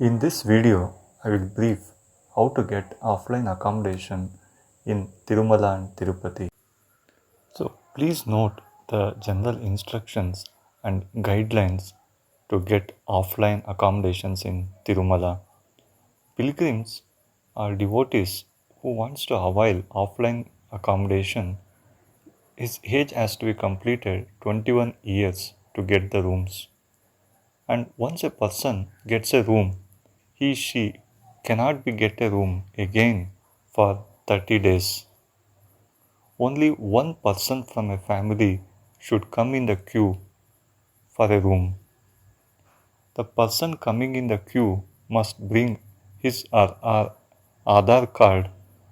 In this video, I will brief how to get offline accommodation in Tirumala and Tirupati. So please note the general instructions and guidelines to get offline accommodations in Tirumala. Pilgrims or devotees who wants to avail offline accommodation, his age has to be completed 21 years to get the rooms. And once a person gets a room, she cannot be get a room again for 30 days. Only one person from a family should come in the queue for a room. The person coming in the queue must bring his or her Aadhaar card,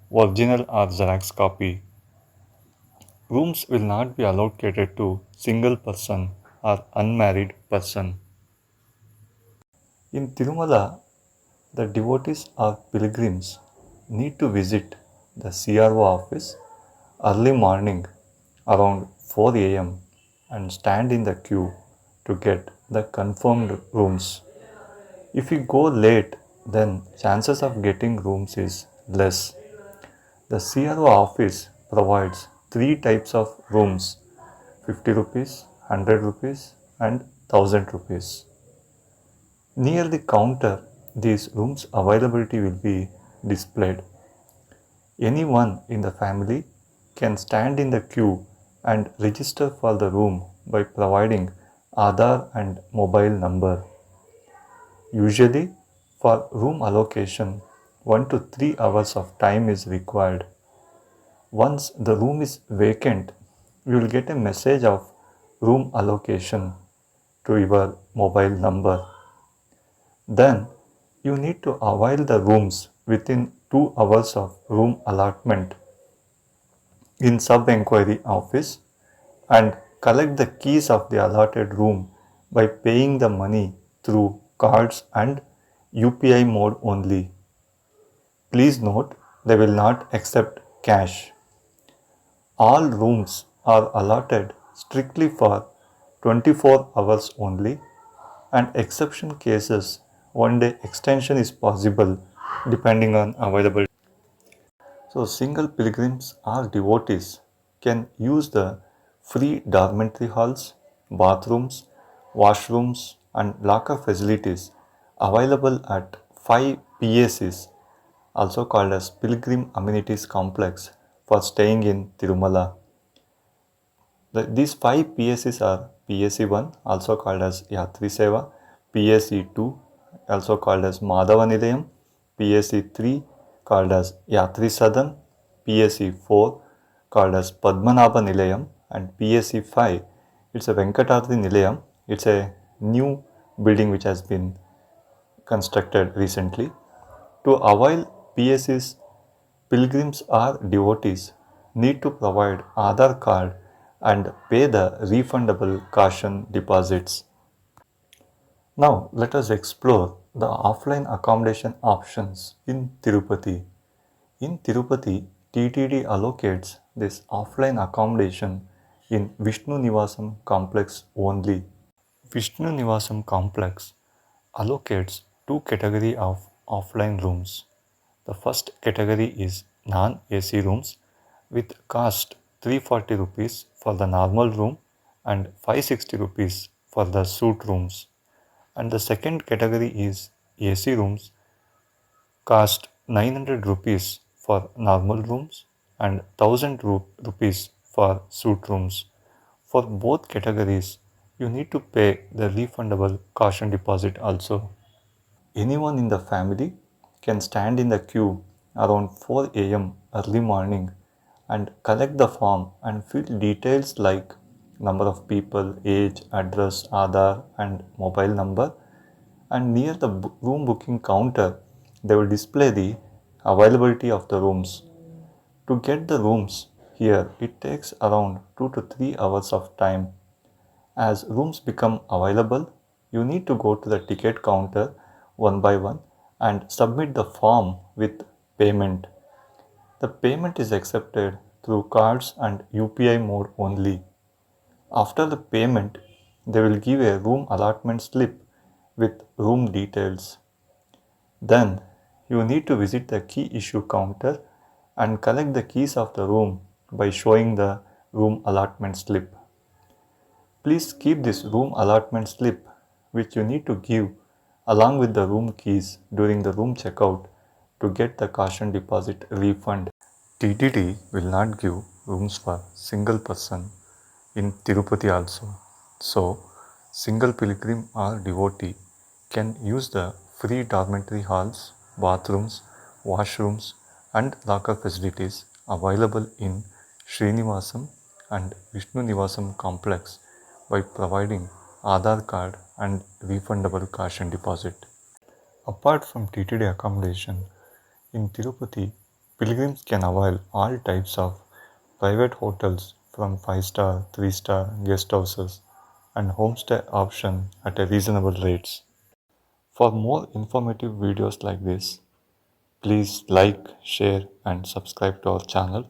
original or Xerox copy. Rooms will not be allocated to single person or unmarried person. In Tirumala, the devotees or pilgrims need to visit the CRO office early morning around 4 am and stand in the queue to get the confirmed rooms. If you go late, then chances of getting rooms is less. The CRO office provides three types of rooms: 50 rupees, 100 rupees and 1000 rupees. Near the counter, these rooms availability will be displayed. Anyone in the family can stand in the queue and register for the room by providing Aadhaar and mobile number. Usually, for room allocation, 1 to 3 hours of time is required. Once the room is vacant, you will get a message of room allocation to your mobile number. Then you need to avail the rooms within 2 hours of room allotment in sub-enquiry office and collect the keys of the allotted room by paying the money through cards and UPI mode only. Please note, they will not accept cash. All rooms are allotted strictly for 24 hours only, and exception cases 1 day extension is possible depending on availability. So single pilgrims or devotees can use the free dormitory halls, bathrooms, washrooms and locker facilities available at 5 PACs, also called as Pilgrim Amenities Complex, for staying in Tirumala. These 5 PACs are PAC 1, also called as Yatri Seva, PAC 2, also called as Madhava Nilayam, PAC 3, called as Yatri Sadan, PAC 4, called as Padmanabha Nilayam, and PAC 5, it's a Venkatadri Nilayam. It's a new building which has been constructed recently. To avail PACs, pilgrims or devotees need to provide Aadhaar card and pay the refundable caution deposits. Now let us explore the offline accommodation options in Tirupati. In Tirupati, TTD allocates this offline accommodation in Vishnu Nivasam complex only. Vishnu Nivasam complex allocates two categories of offline rooms. The first category is non-AC rooms with cost 340 rupees for the normal room and 560 rupees for the suite rooms. And the second category is AC rooms, cost 900 rupees for normal rooms and 1000 rupees for suite rooms. For both categories, you need to pay the refundable caution deposit also. Anyone in the family can stand in the queue around 4 am early morning and collect the form and fill details like number of people, age, address, Aadhaar and mobile number, and near the room booking counter they will display the availability of the rooms. To get the rooms here, it takes around 2 to 3 hours of time. As rooms become available, you need to go to the ticket counter one by one and submit the form with payment. The payment is accepted through cards and UPI mode only. After the payment, they will give a room allotment slip with room details. Then you need to visit the key issue counter and collect the keys of the room by showing the room allotment slip. Please keep this room allotment slip, which you need to give along with the room keys during the room checkout to get the caution deposit refund. TTD will not give rooms for single person in Tirupati also. So, single pilgrim or devotee can use the free dormitory halls, bathrooms, washrooms, and locker facilities available in Srinivasam and Vishnu Nivasam complex by providing Aadhaar card and refundable caution deposit. Apart from TTD accommodation, in Tirupati, pilgrims can avail all types of private hotels from 5-star, 3-star guest houses and homestay option at a reasonable rates. For more informative videos like this, please like, share and subscribe to our channel.